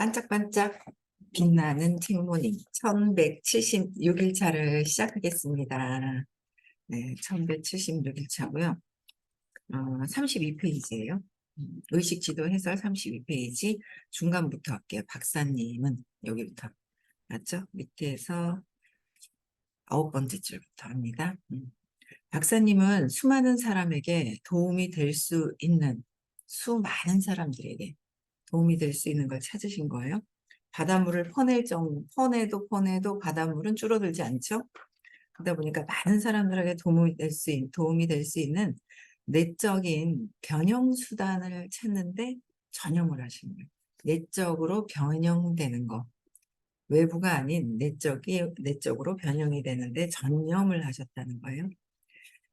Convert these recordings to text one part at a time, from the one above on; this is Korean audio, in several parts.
반짝반짝 빛나는 팅모닝 1176일차를 시작하겠습니다. 네, 1176일차고요. 32페이지예요. 의식지도 해설 32페이지 중간부터 할게요. 박사님은 여기부터 맞죠? 밑에서 9번째 줄부터 합니다. 박사님은 수많은 사람에게 도움이 될 수 있는 수많은 사람들에게 도움이 될 수 있는 걸 찾으신 거예요. 바닷물을 퍼내도 바닷물은 줄어들지 않죠. 그러다 보니까 많은 사람들에게 도움이 될 수 있는 내적인 변형 수단을 찾는데 전념을 하시는 거예요. 내적으로 변형되는 거. 외부가 아닌 내적으로 변형이 되는데 전념을 하셨다는 거예요.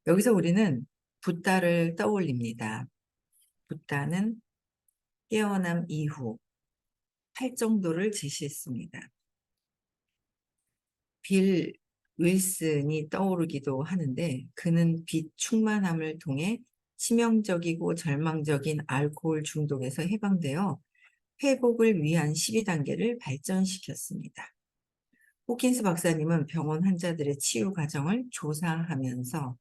여기서 우리는 붓다를 떠올립니다. 붓다는 깨어남 이후 8정도를 제시했습니다. 빌 윌슨이 떠오르기도 하는데 그는 빛 충만함을 통해 치명적이고 절망적인 알코올 중독에서 해방되어 회복을 위한 12단계를 발전시켰습니다. 호킨스 박사님은 병원 환자들의 치유 과정을 조사하면서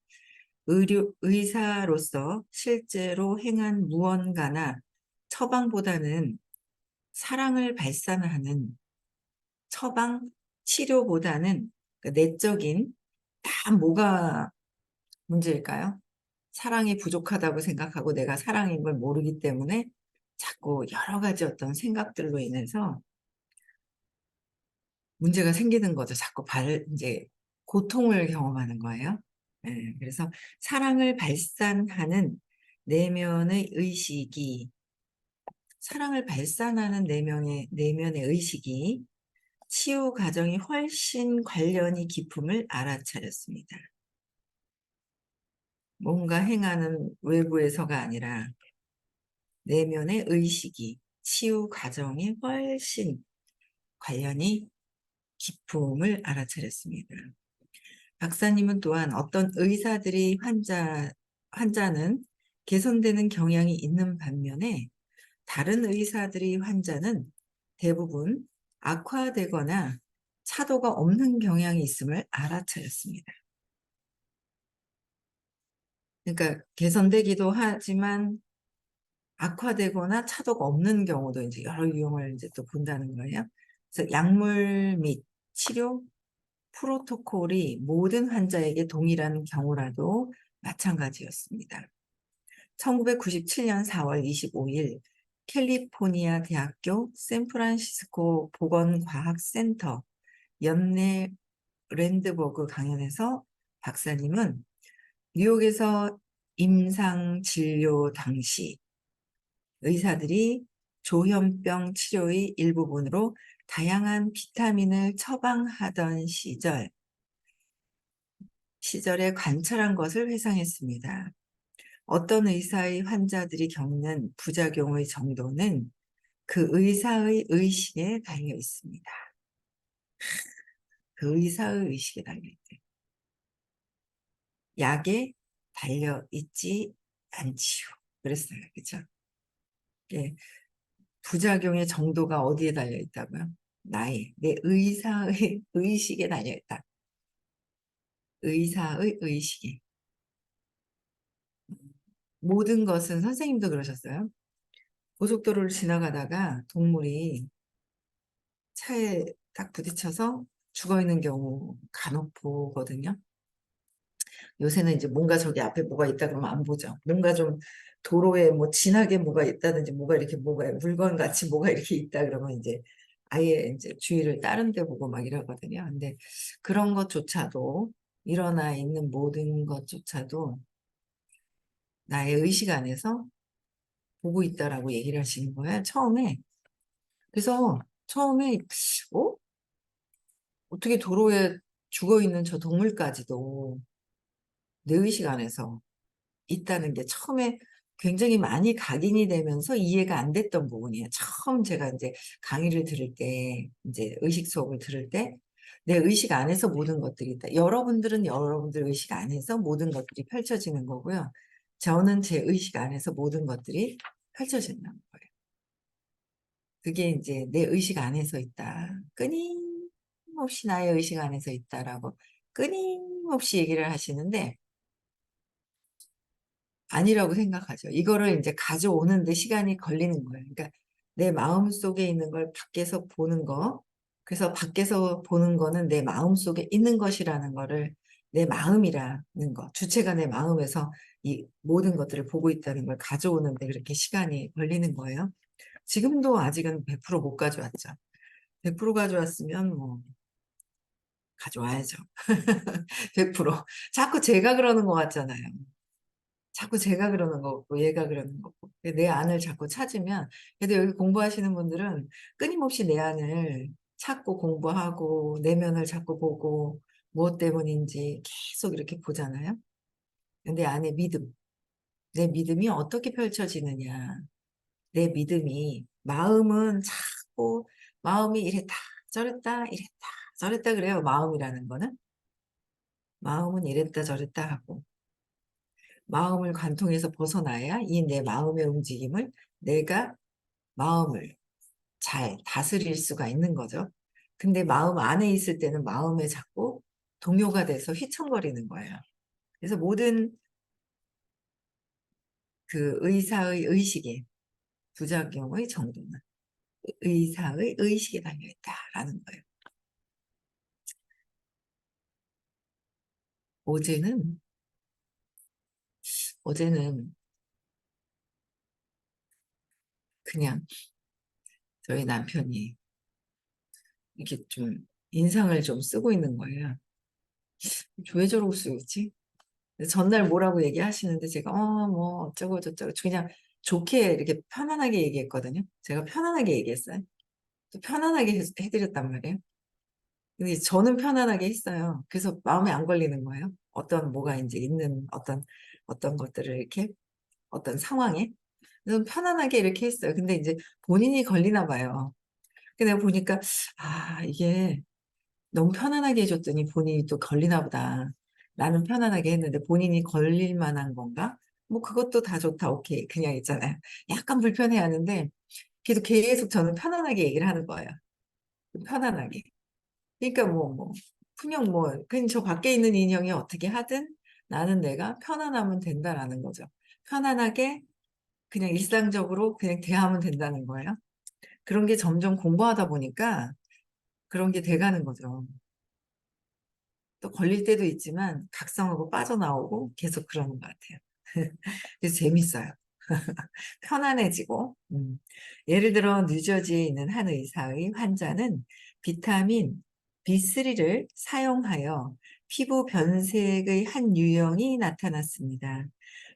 의사로서 실제로 행한 무언가나 처방보다는 사랑을 발산하는 처방 치료보다는 그 내적인 다 뭐가 문제일까요? 사랑이 부족하다고 생각하고 내가 사랑인 걸 모르기 때문에 자꾸 여러 가지 어떤 생각들로 인해서 문제가 생기는 거죠. 자꾸 이제 고통을 경험하는 거예요. 네, 그래서 사랑을 발산하는 내면의 의식이 사랑을 발산하는 내면의 의식이 치유 과정이 훨씬 관련이 깊음을 알아차렸습니다. 뭔가 행하는 외부에서가 아니라 내면의 의식이 치유 과정에 훨씬 관련이 깊음을 알아차렸습니다. 박사님은 또한 어떤 의사들이 환자는 개선되는 경향이 있는 반면에 다른 의사들이 환자는 대부분 악화되거나 차도가 없는 경향이 있음을 알아차렸습니다. 그러니까 개선되기도 하지만 악화되거나 차도가 없는 경우도 이제 여러 유형을 이제 또 본다는 거예요. 그래서 약물 및 치료 프로토콜이 모든 환자에게 동일한 경우라도 마찬가지였습니다. 1997년 4월 25일 캘리포니아 대학교 샌프란시스코 보건과학센터 연내 랜드버그 강연에서 박사님은 뉴욕에서 임상 진료 당시 의사들이 조현병 치료의 일부분으로 다양한 비타민을 처방하던 시절에 관찰한 것을 회상했습니다. 어떤 의사의 환자들이 겪는 부작용의 정도는 그 의사의 의식에 달려 있습니다. 그 의사의 의식에 달려 있대. 약에 달려 있지 않지요. 그랬어요. 그죠? 예. 부작용의 정도가 어디에 달려 있다고요? 내 의사의 의식에 달려 있다. 의사의 의식에. 모든 것은 선생님도 그러셨어요. 고속도로를 지나가다가 동물이 차에 딱 부딪혀서 죽어 있는 경우 간혹 보거든요. 요새는 이제 뭔가 저기 앞에 뭐가 있다 그러면 안 보죠. 뭔가 좀 도로에 뭐 진하게 뭐가 있다든지 뭐가 물건 같이 뭐가 이렇게 있다 그러면 이제 아예 이제 주의를 다른 데 보고 막 이러거든요. 근데 그런 것조차도 일어나 있는 모든 것조차도 나의 의식 안에서 보고 있다라고 얘기를 하시는 거예요. 처음에. 그래서 처음에 어? 어떻게 도로에 죽어 있는 저 동물까지도 내 의식 안에서 있다는 게 처음에 굉장히 많이 각인이 되면서 이해가 안 됐던 부분이에요. 처음 제가 이제 강의를 들을 때, 이제 의식 수업을 들을 때, 내 의식 안에서 모든 것들이 있다. 여러분들은 여러분들 의식 안에서 모든 것들이 펼쳐지는 거고요. 저는 제 의식 안에서 모든 것들이 펼쳐진다는 거예요. 그게 이제 내 의식 안에서 있다. 끊임없이 나의 의식 안에서 있다라고 끊임없이 얘기를 하시는데 아니라고 생각하죠. 이거를 이제 가져오는데 시간이 걸리는 거예요. 그러니까 내 마음 속에 있는 걸 밖에서 보는 거. 그래서 밖에서 보는 거는 내 마음 속에 있는 것이라는 거를 내 마음이라는 거. 주체가 내 마음에서 이 모든 것들을 보고 있다는 걸 가져오는데 그렇게 시간이 걸리는 거예요. 지금도 아직은 100%못 가져왔죠. 100% 가져왔으면 뭐 가져와야죠. 100%. 자꾸 제가 그러는 것 같잖아요. 자꾸 제가 그러는 거고 얘가 그러는 거고 내 안을 자꾸 찾으면 그래도 여기 공부하시는 분들은 끊임없이 내 안을 찾고 공부하고 내면을 자꾸 보고 무엇 때문인지 계속 이렇게 보잖아요. 내 안에 믿음, 내 믿음이 어떻게 펼쳐지느냐. 내 믿음이 마음은 자꾸 마음이 이랬다 저랬다 이랬다 저랬다 그래요. 마음이라는 거는 마음은 이랬다 저랬다 하고 마음을 관통해서 벗어나야 이 내 마음의 움직임을 내가 마음을 잘 다스릴 수가 있는 거죠. 근데 마음 안에 있을 때는 마음에 자꾸 동요가 돼서 휘청거리는 거예요. 그래서 모든 그 의사의 의식에 부작용의 정도는 의사의 의식에 달려있다라는 거예요. 어제는 어제는 그냥 저희 남편이 이렇게 좀 인상을 좀 쓰고 있는 거예요. 왜 저러고 쓰지? 전날 뭐라고 얘기하시는데 제가 뭐 어쩌고 저쩌고 그냥 좋게 이렇게 편안하게 얘기했거든요. 제가 편안하게 얘기했어요. 또 편안하게 해드렸단 말이에요. 근데 저는 편안하게 했어요. 그래서 마음에 안 걸리는 거예요. 어떤 뭐가 이제 있는 어떤 것들을 이렇게 어떤 상황에 그래서 편안하게 이렇게 했어요. 근데 이제 본인이 걸리나 봐요. 근데 내가 보니까 이게 너무 편안하게 해줬더니 본인이 또 걸리나 보다. 나는 편안하게 했는데 본인이 걸릴 만한 건가? 뭐 그것도 다 좋다. 오케이. 그냥 있잖아요. 약간 불편해하는데 그래도 계속 저는 편안하게 얘기를 하는 거예요. 편안하게. 그러니까 그냥 그냥 저 밖에 있는 인형이 어떻게 하든 나는 내가 편안하면 된다라는 거죠. 편안하게 그냥 일상적으로 그냥 대하면 된다는 거예요. 그런 게 점점 공부하다 보니까 그런 게 돼가는 거죠. 또 걸릴 때도 있지만 각성하고 빠져나오고 계속 그러는 것 같아요. 그래서 재밌어요. 편안해지고. 예를 들어 뉴저지에 있는 한 의사의 환자는 비타민 B3를 사용하여 피부 변색의 한 유형이 나타났습니다.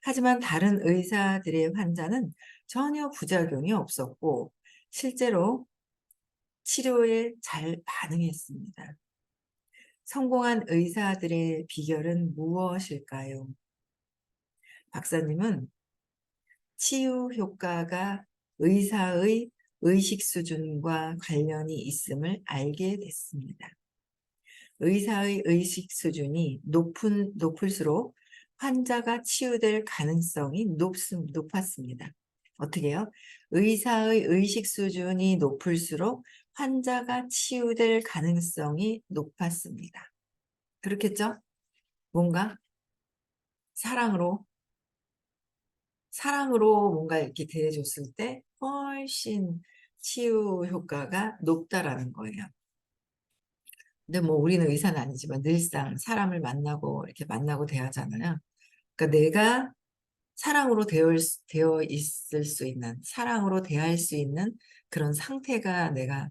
하지만 다른 의사들의 환자는 전혀 부작용이 없었고 실제로 치료에 잘 반응했습니다. 성공한 의사들의 비결은 무엇일까요? 박사님은 치유 효과가 의사의 의식 수준과 관련이 있음을 알게 됐습니다. 의사의 의식 수준이 높을수록 환자가 치유될 가능성이 높았습니다. 어떻게요? 의사의 의식 수준이 높을수록 환자가 치유될 가능성이 높았습니다. 그렇겠죠? 뭔가 사랑으로 뭔가 이렇게 대해줬을 때 훨씬 치유 효과가 높다라는 거예요. 근데 우리는 의사는 아니지만 늘상 사람을 만나고 이렇게 만나고 대하잖아요. 그러니까 내가 사랑으로 되어 있을 수 있는, 사랑으로 대할 수 있는 그런 상태가 내가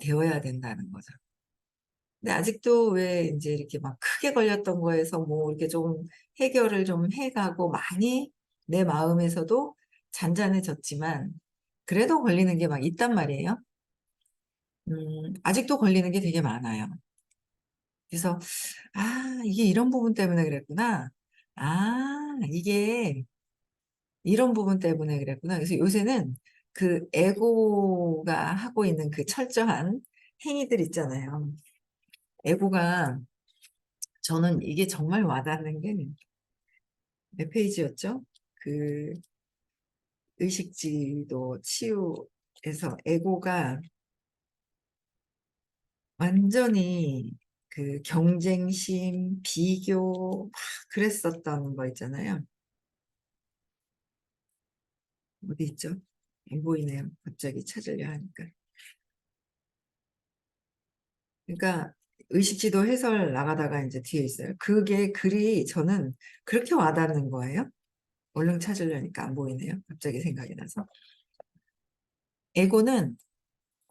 되어야 된다는 거죠. 근데 아직도 왜 이제 이렇게 막 크게 걸렸던 거에서 이렇게 좀 해결을 좀 해가고 많이 내 마음에서도 잔잔해졌지만 그래도 걸리는 게 막 있단 말이에요. 아직도 걸리는 게 되게 많아요. 그래서 이게 이런 부분 때문에 그랬구나. 이게 이런 부분 때문에 그랬구나. 그래서 요새는 그 에고가 하고 있는 그 철저한 행위들 있잖아요. 에고가 저는 이게 정말 와닿는 게 몇 페이지였죠? 그 의식지도 치유 에고가 완전히 그 경쟁심, 비교 막 그랬었던 거 있잖아요. 어디 있죠? 안 보이네요. 갑자기 찾으려 하니까. 그러니까 의식지도 해설 나가다가 이제 뒤에 있어요. 그게 글이 저는 그렇게 와닿는 거예요. 얼른 찾으려니까 안 보이네요. 갑자기 생각이 나서. 에고는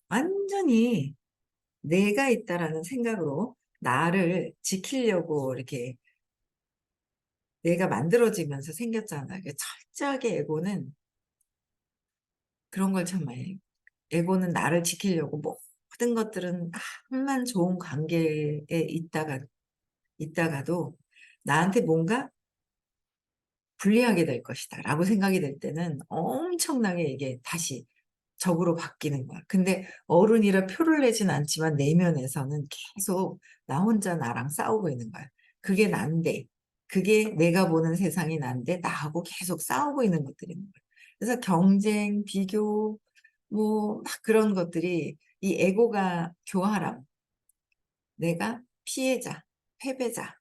완전히 내가 있다라는 생각으로 나를 지키려고 이렇게 내가 만들어지면서 생겼잖아요. 철저하게 에고는 그런 걸 참 많이, 에고는 나를 지키려고 모든 것들은 한만 좋은 관계에 있다가도 나한테 뭔가 불리하게 될 것이다 라고 생각이 될 때는 엄청나게 이게 다시 적으로 바뀌는 거야. 근데 어른이라 표를 내진 않지만 내면에서는 계속 나 혼자 나랑 싸우고 있는 거야. 그게 난데, 그게 내가 보는 세상이 난데 나하고 계속 싸우고 있는 것들이 있는 거야. 그래서 경쟁, 비교, 뭐 막 그런 것들이 이 에고가 교활함, 내가 피해자, 패배자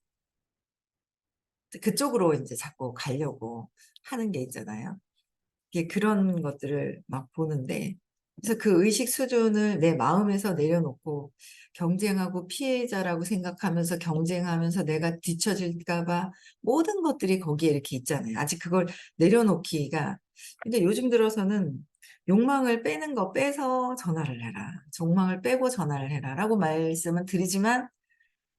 그쪽으로 이제 자꾸 가려고 하는 게 있잖아요. 이게 그런 것들을 막 보는데 그래서 그 의식 수준을 내 마음에서 내려놓고 경쟁하고 피해자라고 생각하면서 경쟁하면서 내가 뒤처질까 봐 모든 것들이 거기에 이렇게 있잖아요. 아직 그걸 내려놓기가 근데 요즘 들어서는 욕망을 빼는 거 빼서 전화를 해라. 욕망을 빼고 전화를 해라 라고 말씀은 드리지만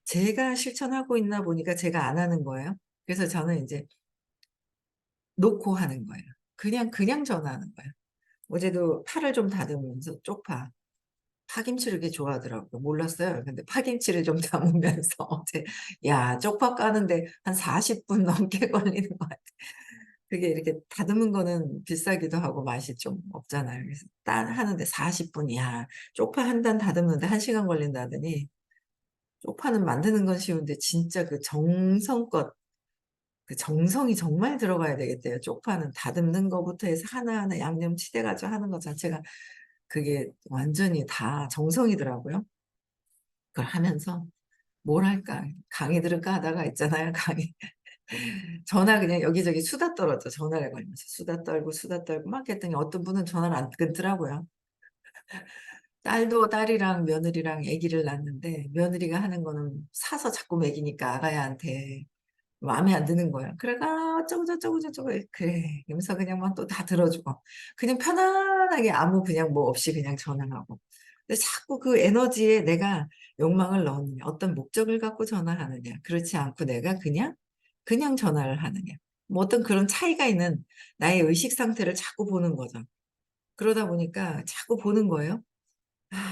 제가 실천하고 있나 보니까 제가 안 하는 거예요. 그래서 저는 이제 놓고 하는 거예요. 그냥 전화하는 거예요. 어제도 팔을 좀 다듬으면서 쪽파, 파김치를 이렇게 좋아하더라고요. 몰랐어요. 근데 파김치를 좀 담으면서 어제, 야, 쪽파 까는데 한 40분 넘게 걸리는 것 같아. 그게 이렇게 다듬은 거는 비싸기도 하고 맛이 좀 없잖아요. 그래서 딴 하는데 40분, 야, 쪽파 한 단 다듬는데 1시간 걸린다더니, 쪽파는 만드는 건 쉬운데 진짜 그 정성껏 그 정성이 정말 들어가야 되겠대요. 쪽파는 다듬는 거부터 해서 하나하나 양념 치대가지고 하는 것 자체가 그게 완전히 다 정성이더라고요. 그걸 하면서 뭘 할까? 강의 들을까 하다가 있잖아요. 강의. 전화 그냥 여기저기 수다 떨었죠. 전화를 걸면서 수다 떨고 막 했더니 어떤 분은 전화를 안 끊더라고요. 딸이랑 며느리랑 아기를 낳았는데 며느리가 하는 거는 사서 자꾸 먹이니까 아가야한테 마음에 안 드는 거야. 그래가 어쩌고 저쩌고 그래. 이러면서 그냥 막 또 다 들어주고 그냥 편안하게 아무 그냥 뭐 없이 그냥 전화하고. 근데 자꾸 그 에너지에 내가 욕망을 넣느냐, 어떤 목적을 갖고 전화하느냐, 그렇지 않고 내가 그냥 전화를 하느냐. 뭐 어떤 그런 차이가 있는 나의 의식 상태를 자꾸 보는 거죠. 그러다 보니까 자꾸 보는 거예요.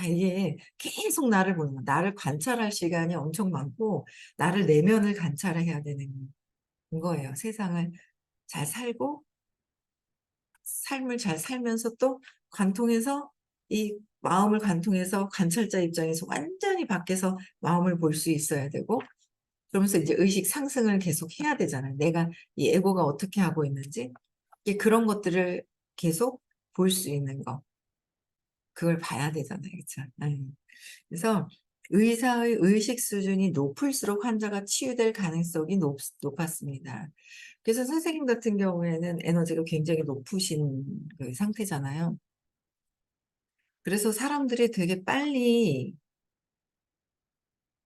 이게 계속 나를 보는 거야. 나를 관찰할 시간이 엄청 많고, 나를 내면을 관찰해야 되는 거예요. 세상을 잘 살고 삶을 잘 살면서 또 관통해서 이 마음을 관통해서 관찰자 입장에서 완전히 밖에서 마음을 볼 수 있어야 되고 그러면서 이제 의식 상승을 계속 해야 되잖아요. 내가 이 에고가 어떻게 하고 있는지 이게 그런 것들을 계속 볼 수 있는 거 그걸 봐야 되잖아요. 그렇죠? 그래서 의사의 의식 수준이 높을수록 환자가 치유될 가능성이 높았습니다. 그래서 선생님 같은 경우에는 에너지가 굉장히 높으신 그 상태잖아요. 그래서 사람들이 되게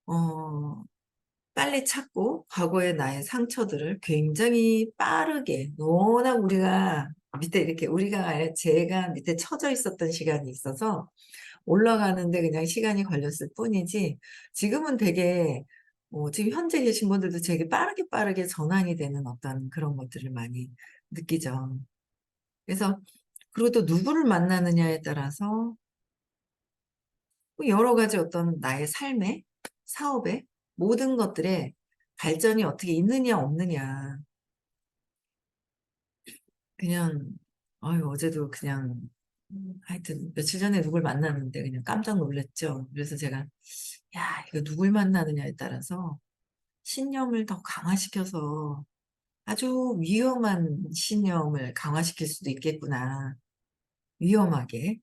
어, 빨리 찾고 과거의 나의 상처들을 굉장히 빠르게, 워낙 우리가 밑에 이렇게 제가 밑에 처져 있었던 시간이 있어서 올라가는데 그냥 시간이 걸렸을 뿐이지 지금은 되게 지금 현재 계신 분들도 되게 빠르게 전환이 되는 어떤 그런 것들을 많이 느끼죠. 그래서 그리고 또 누구를 만나느냐에 따라서 뭐 여러 가지 어떤 나의 삶에 사업에 모든 것들에 발전이 어떻게 있느냐 없느냐 그냥 어제도 그냥 하여튼 며칠 전에 누굴 만났는데 그냥 깜짝 놀랐죠. 그래서 제가 야 이거 누굴 만나느냐에 따라서 신념을 더 강화시켜서 아주 위험한 신념을 강화시킬 수도 있겠구나. 위험하게.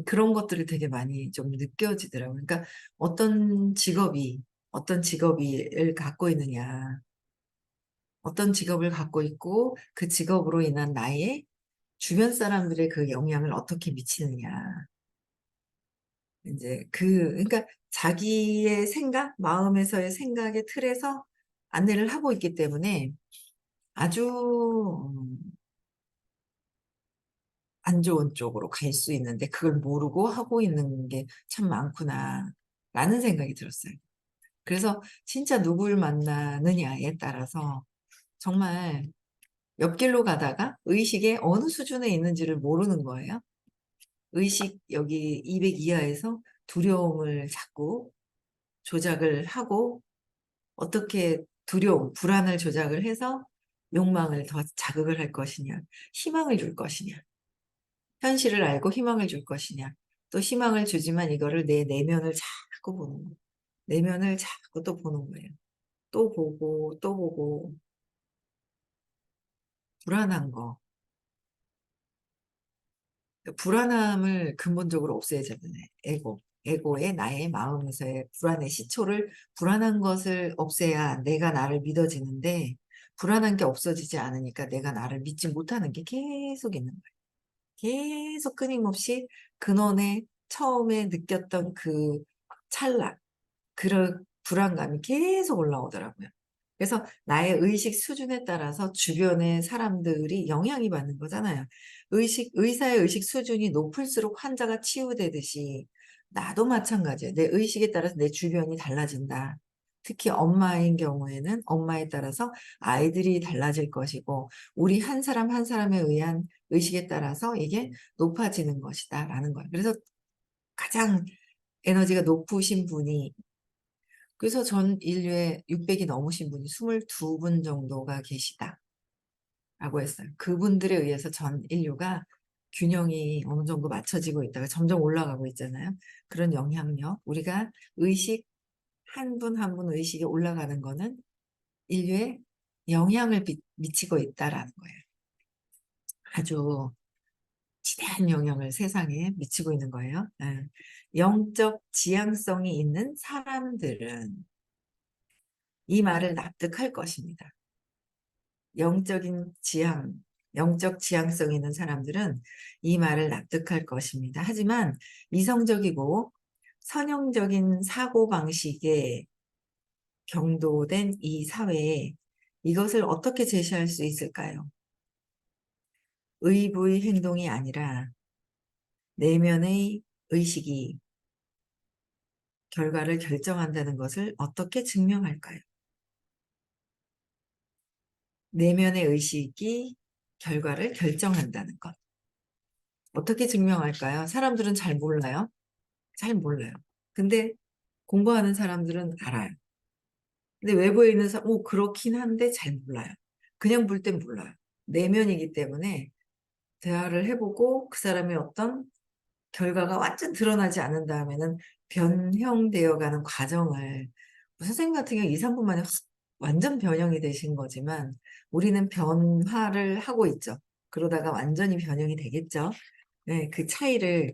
그런 것들을 되게 많이 좀 느껴지더라고요. 그러니까 어떤 직업을 갖고 있느냐, 어떤 직업을 갖고 있고 그 직업으로 인한 나의 주변 사람들의 그 영향을 어떻게 미치느냐. 이제 그러니까 자기의 생각, 마음에서의 생각의 틀에서 안내를 하고 있기 때문에 아주 안 좋은 쪽으로 갈 수 있는데 그걸 모르고 하고 있는 게 참 많구나 라는 생각이 들었어요. 그래서 진짜 누굴 만나느냐에 따라서 정말 옆길로 가다가 의식의 어느 수준에 있는지를 모르는 거예요. 의식 여기 200 이하에서 두려움을 자꾸 조작을 하고 어떻게 두려움, 불안을 조작을 해서 욕망을 더 자극을 할 것이냐, 희망을 줄 것이냐, 현실을 알고 희망을 줄 것이냐, 또 희망을 주지만 이거를 내 내면을 자꾸 보는 거예요. 내면을 자꾸 또 보는 거예요. 또 보고 또 보고 불안한 거. 그 불안함을 근본적으로 없애야 되잖아요. 에고의 나의 마음에서의 불안의 시초를 불안한 것을 없애야 내가 나를 믿어지는데 불안한 게 없어지지 않으니까 내가 나를 믿지 못하는 게 계속 있는 거예요. 계속 끊임없이 근원에 처음에 느꼈던 그 찰나, 그런 불안감이 계속 올라오더라고요. 그래서 나의 의식 수준에 따라서 주변의 사람들이 영향이 받는 거잖아요. 의사의 의식 수준이 높을수록 환자가 치유되듯이 나도 마찬가지예요. 내 의식에 따라서 내 주변이 달라진다. 특히 엄마인 경우에는 엄마에 따라서 아이들이 달라질 것이고 우리 한 사람 한 사람에 의한 의식에 따라서 이게 높아지는 것이다 라는 거예요. 그래서 가장 에너지가 높으신 분이 그래서 전 인류에 600이 넘으신 분이 22분 정도가 계시다라고 했어요. 그분들에 의해서 전 인류가 균형이 어느 정도 맞춰지고 있다가 점점 올라가고 있잖아요. 그런 영향력, 우리가 의식 한 분 한 분 의식이 올라가는 거는 인류에 영향을 미치고 있다라는 거예요. 아주 지대한 영향을 세상에 미치고 있는 거예요. 예. 영적 지향성이 있는 사람들은 이 말을 납득할 것입니다. 영적인 지향, 영적 지향성 있는 사람들은 이 말을 납득할 것입니다. 하지만 이성적이고 선형적인 사고방식에 경도된 이 사회에 이것을 어떻게 제시할 수 있을까요? 의부의 행동이 아니라 내면의 의식이 결과를 결정한다는 것을 어떻게 증명할까요? 내면의 의식이 결과를 결정한다는 것. 어떻게 증명할까요? 사람들은 잘 몰라요. 잘 몰라요. 근데 공부하는 사람들은 알아요. 근데 외부에 있는 사람, 그렇긴 한데 잘 몰라요. 그냥 볼 땐 몰라요. 내면이기 때문에 대화를 해보고 그 사람의 어떤 결과가 완전 드러나지 않은 다음에는 변형되어 가는 과정을 선생님 같은 경우 2, 3분 만에 완전 변형이 되신 거지만 우리는 변화를 하고 있죠. 그러다가 완전히 변형이 되겠죠. 네, 그 차이를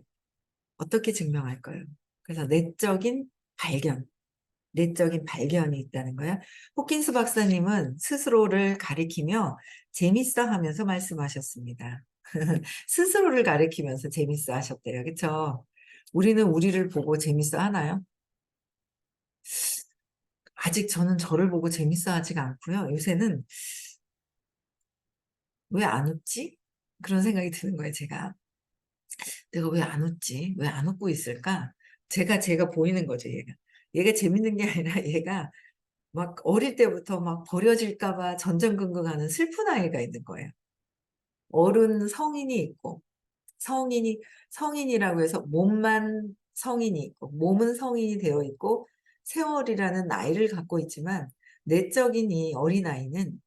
어떻게 증명할까요? 그래서 내적인 발견이 있다는 거야. 호킨스 박사님은 스스로를 가리키며 재밌어 하면서 말씀하셨습니다. 스스로를 가리키면서 재밌어 하셨대요. 그쵸? 우리는 우리를 보고 재밌어 하나요? 아직 저는 저를 보고 재밌어 하지가 않고요. 요새는 왜 안 웃지? 그런 생각이 드는 거예요, 제가. 내가 왜 안 웃지? 왜 안 웃고 있을까? 제가 보이는 거죠, 얘가. 얘가 재밌는 게 아니라 얘가 막 어릴 때부터 막 버려질까 봐 전전긍긍하는 슬픈 아이가 있는 거예요. 어른 성인이 있고 성인이 성인이라고 해서 몸만 성인이 있고 몸은 성인이 되어 있고 세월이라는 나이를 갖고 있지만 내적인 이 어린아이는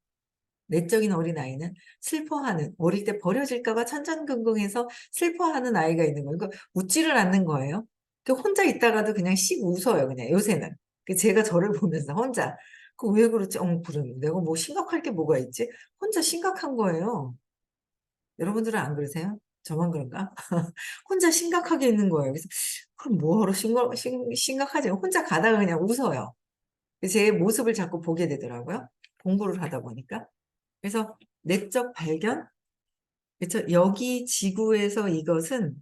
내적인 어린아이는 슬퍼하는 어릴 때 버려질까 봐 천전긍긍해서 슬퍼하는 아이가 있는 거예요. 그러니까 웃지를 않는 거예요. 그 혼자 있다가도 그냥 씩 웃어요. 그냥 요새는. 제가 저를 보면서 혼자 그 왜 그렇지? 그래. 내가 뭐 심각할 게 뭐가 있지? 혼자 심각한 거예요. 여러분들은 안 그러세요? 저만 그런가? 혼자 심각하게 있는 거예요. 그래서 그럼 뭐하러 심각하지? 혼자 가다가 그냥 웃어요. 제 모습을 자꾸 보게 되더라고요. 공부를 하다 보니까. 그래서 내적 발견? 그쵸? 여기 지구에서 이것은,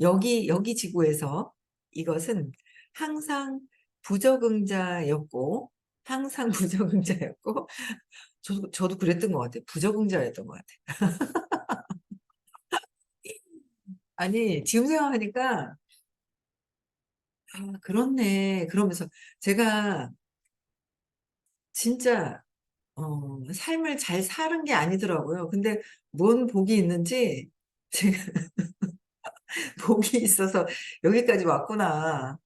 여기 지구에서 이것은 항상 부적응자였고, 항상 부적응자였고, 저도 그랬던 것 같아요. 부적응자였던 것 같아요. 아니, 지금 생각하니까, 아, 그렇네. 그러면서 제가 진짜, 삶을 잘 사는 게 아니더라고요. 근데 뭔 복이 있는지, 제가 복이 있어서 여기까지 왔구나.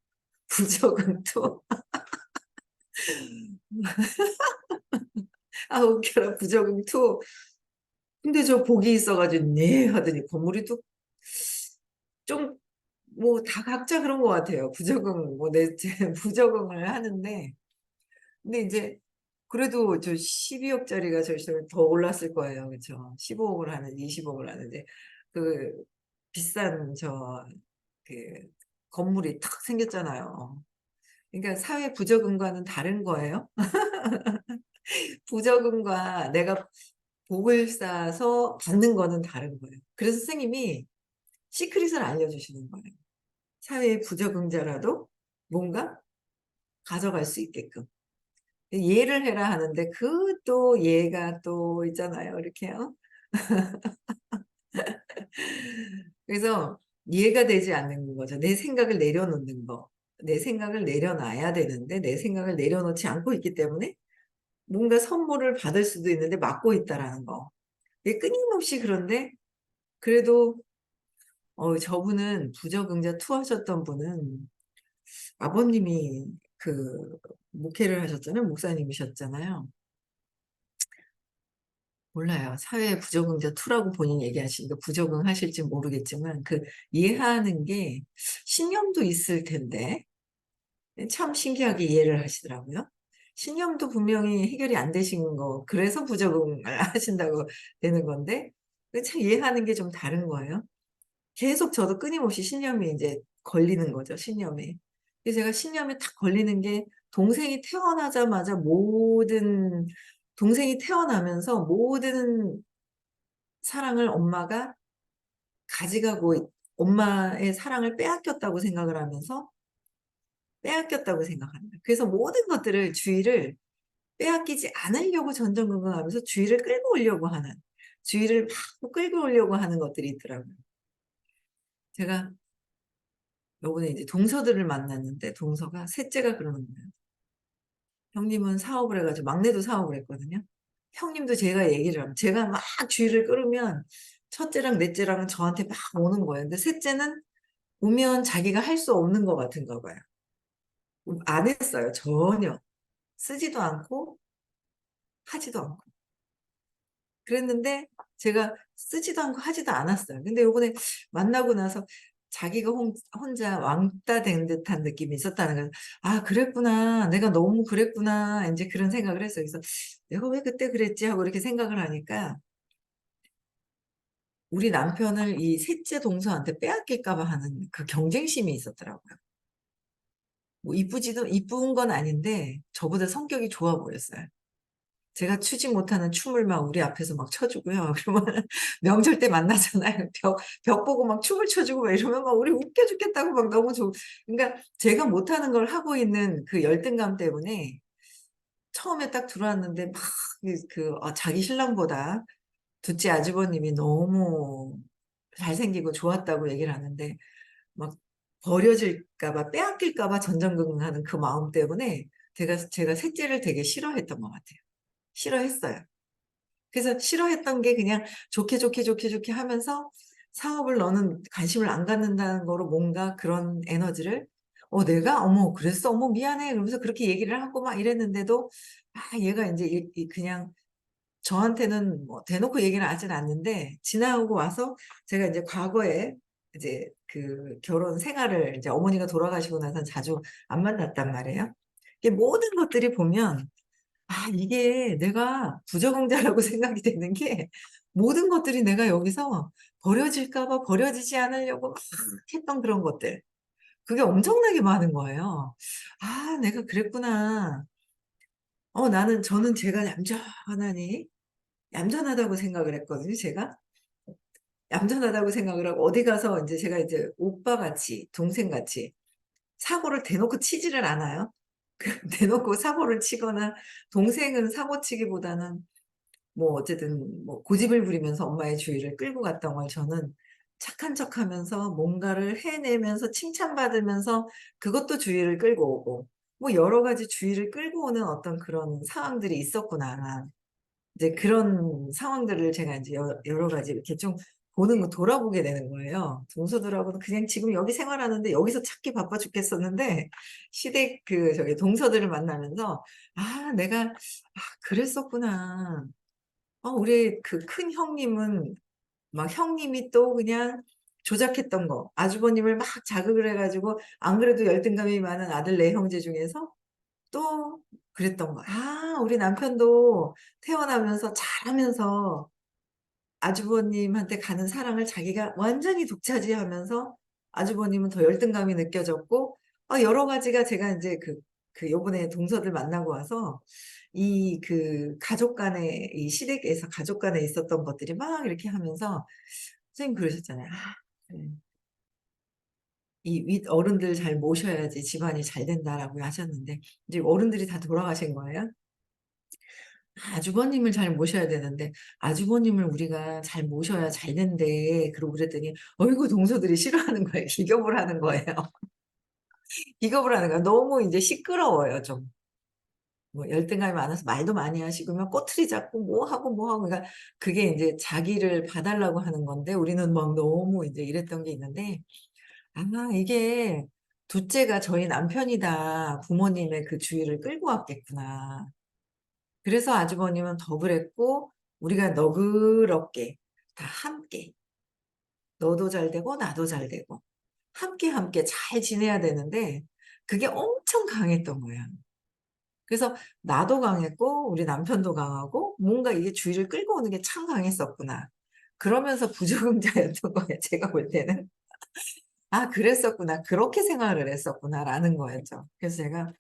부적응도. 아, 웃겨라. 부적응투. 근데 저 복이 있어가지고, 네, 하더니 건물이 또 좀, 뭐, 다 각자 그런 것 같아요. 부적응, 뭐, 부적응을 하는데. 근데 이제, 그래도 저 12억짜리가 더 올랐을 거예요. 그쵸? 15억을 하는, 20억을 하는데, 그, 비싼 그, 건물이 탁 생겼잖아요. 그러니까 사회 부적응과는 다른 거예요. 부적응과 내가 복을 쌓아서 받는 거는 다른 거예요. 그래서 선생님이 시크릿을 알려주시는 거예요. 사회의 부적응자라도 뭔가 가져갈 수 있게끔. 예를 해라 하는데 그 또 예가 또 있잖아요. 이렇게요. 그래서 이해가 되지 않는 거죠. 내 생각을 내려놓는 거. 내 생각을 내려놔야 되는데 내 생각을 내려놓지 않고 있기 때문에 뭔가 선물을 받을 수도 있는데 막고 있다라는 거. 이게 끊임없이 그런데 그래도 저분은 부적응자 투 하셨던 분은 아버님이 그 목회를 하셨잖아요. 목사님이셨잖아요. 몰라요. 사회 부적응자 투라고 본인 얘기하시니까 부적응하실지 모르겠지만 그 이해하는 게 신념도 있을 텐데 참 신기하게 이해를 하시더라고요. 신념도 분명히 해결이 안 되신 거 그래서 부적응을 하신다고 되는 건데 참 이해하는 게 좀 다른 거예요. 계속 저도 끊임없이 신념이 이제 걸리는 거죠, 신념에. 그래서 제가 신념에 탁 걸리는 게 동생이 태어나자마자 동생이 태어나면서 모든 사랑을 엄마가 가져가고, 엄마의 사랑을 빼앗겼다고 생각합니다. 그래서 모든 것들을, 주의를 빼앗기지 않으려고 전전긍긍하면서 주의를 끌고 오려고 하는, 주의를 막 끌고 오려고 하는 것들이 있더라고요. 제가 요번에 이제 동서들을 만났는데 동서가 셋째가 그러는 거예요. 형님은 사업을 해가지고 막내도 사업을 했거든요. 형님도 제가 얘기를 하면 제가 막 주의를 끌으면 첫째랑 넷째랑은 저한테 막 오는 거예요. 근데 셋째는 오면 자기가 할 수 없는 것 같은가 봐요. 안 했어요. 전혀. 쓰지도 않고 하지도 않고. 그랬는데 제가 쓰지도 않고 하지도 않았어요. 근데 요번에 만나고 나서 자기가 혼자 왕따 된 듯한 느낌이 있었다는 거예요. 아, 그랬구나. 내가 너무 그랬구나. 이제 그런 생각을 했어요. 그래서 내가 왜 그때 그랬지 하고 이렇게 생각을 하니까 우리 남편을 이 셋째 동서한테 빼앗길까 봐 하는 그 경쟁심이 있었더라고요. 뭐 이쁜 건 아닌데 저보다 성격이 좋아 보였어요. 제가 추지 못하는 춤을 막 우리 앞에서 막 춰주고요. 그러면 명절 때 만나잖아요. 벽 보고 막 춤을 춰주고 막 이러면 막 우리 웃겨 죽겠다고 막 너무 그러니까 제가 못하는 걸 하고 있는 그 열등감 때문에 처음에 딱 들어왔는데 막 자기 신랑보다 둘째 아주버님이 너무 잘생기고 좋았다고 얘기를 하는데 막 버려질까 봐 빼앗길까 봐 전전긍긍하는 그 마음 때문에 제가 셋째를 되게 싫어했던 것 같아요. 싫어했어요. 그래서 싫어했던 게 그냥 좋게 좋게 좋게 좋게 하면서 사업을 너는 관심을 안 갖는다는 거로 뭔가 그런 에너지를 내가 어머 그랬어 어머 미안해 그러면서 그렇게 얘기를 하고 막 이랬는데도 아 얘가 이제 그냥 저한테는 뭐 대놓고 얘기는 하진 않는데 지나고 와서 제가 이제 과거에 이제 그 결혼 생활을 이제 어머니가 돌아가시고 나서 자주 안 만났단 말이에요. 이게 모든 것들이 보면 아, 이게 내가 부적응자라고 생각이 되는 게 모든 것들이 내가 여기서 버려질까 봐 버려지지 않으려고 막 했던 그런 것들. 그게 엄청나게 많은 거예요. 아, 내가 그랬구나. 저는 제가 얌전하니, 얌전하다고 생각을 했거든요, 제가. 얌전하다고 생각을 하고, 어디 가서 이제 제가 이제 오빠 같이, 동생 같이, 사고를 대놓고 치지를 않아요. 대놓고 사고를 치거나, 동생은 사고 치기보다는 뭐 어쨌든 뭐 고집을 부리면서 엄마의 주의를 끌고 갔던 걸 저는 착한 척하면서 뭔가를 해내면서 칭찬받으면서 그것도 주의를 끌고 오고 뭐 여러 가지 주의를 끌고 오는 어떤 그런 상황들이 있었구나. 이제 그런 상황들을 제가 이제 여러 가지 이렇게 좀 보는 거 돌아보게 되는 거예요. 동서들하고는 그냥 지금 여기 생활하는데 여기서 찾기 바빠 죽겠었는데 시댁 저기 동서들을 만나면서 내가 그랬었구나. 우리 그 큰 형님은 막 형님이 또 그냥 조작했던 거, 아주버님을 막 자극을 해가지고 안 그래도 열등감이 많은 아들 네 형제 중에서 또 그랬던 거. 우리 남편도 태어나면서 잘하면서 아주버님한테 가는 사랑을 자기가 완전히 독차지하면서 아주버님은 더 열등감이 느껴졌고, 여러 가지가 제가 이제 요번에 동서들 만나고 와서 가족 간에, 이 시댁에서 가족 간에 있었던 것들이 막 이렇게 하면서 선생님 그러셨잖아요. 그래. 이 윗 어른들 잘 모셔야지 집안이 잘 된다라고 하셨는데, 이제 어른들이 다 돌아가신 거예요. 아주버님을 잘 모셔야 되는데 아주버님을 우리가 잘 모셔야 잘 된대. 그러고 그랬더니 어이구 동서들이 싫어하는 거예요. 기겁을 하는 거예요. 기겁을 하는 거예요. 너무 이제 시끄러워요 좀. 뭐 열등감이 많아서 말도 많이 하시고 막 꼬투리 잡고 뭐 하고 뭐 하고 그러니까 그게 이제 자기를 봐달라고 하는 건데 우리는 막 너무 이제 이랬던 게 있는데 이게 둘째가 저희 남편이다. 부모님의 그 주의를 끌고 왔겠구나. 그래서 아주버님은 더 그랬고 우리가 너그럽게 다 함께 너도 잘 되고 나도 잘 되고 함께 잘 지내야 되는데 그게 엄청 강했던 거야. 그래서 나도 강했고 우리 남편도 강하고 뭔가 이게 주의를 끌고 오는 게 참 강했었구나. 그러면서 부적응자였던 거예요. 제가 볼 때는. 그랬었구나. 그렇게 생각을 했었구나라는 거였죠. 그래서 제가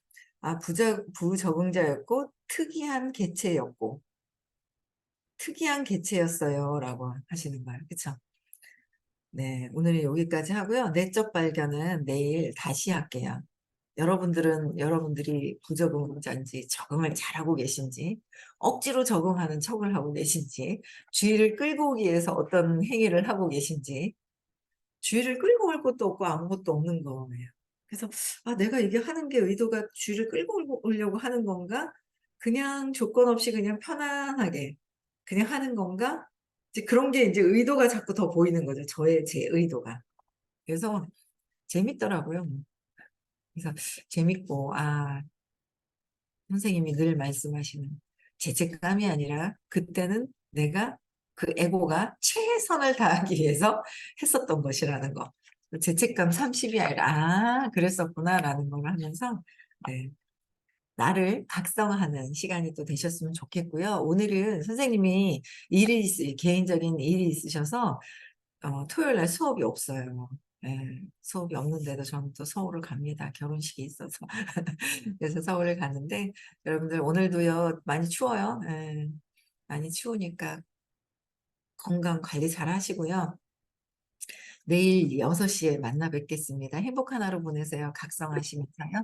부적응자였고 특이한 개체였어요라고 하시는 거예요. 그쵸? 네, 오늘은 여기까지 하고요. 내적 발견은 내일 다시 할게요. 여러분들이 부적응자인지 적응을 잘하고 계신지, 억지로 적응하는 척을 하고 계신지, 주의를 끌고 오기 위해서 어떤 행위를 하고 계신지, 주의를 끌고 올 것도 없고 아무것도 없는 거예요. 그래서 내가 이게 하는 게 의도가 주의를 끌고 오려고 하는 건가? 그냥 조건 없이 그냥 편안하게 그냥 하는 건가? 이제 그런 게 이제 의도가 자꾸 더 보이는 거죠. 제 의도가. 그래서 재밌더라고요. 그래서 재밌고 선생님이 늘 말씀하시는 죄책감이 아니라 그때는 내가 그 에고가 최선을 다하기 위해서 했었던 것이라는 거. 죄책감 30이 아니라 그랬었구나라는 걸 하면서 네, 나를 각성하는 시간이 또 되셨으면 좋겠고요. 오늘은 선생님이 개인적인 일이 있으셔서 토요일 날 수업이 없어요. 예, 수업이 없는데도 저는 또 서울을 갑니다. 결혼식이 있어서. 그래서 서울을 가는데 여러분들 오늘도요 많이 추워요. 예, 많이 추우니까 건강 관리 잘 하시고요. 내일 6시에 만나 뵙겠습니다. 행복한 하루 보내세요. 각성하시면서요.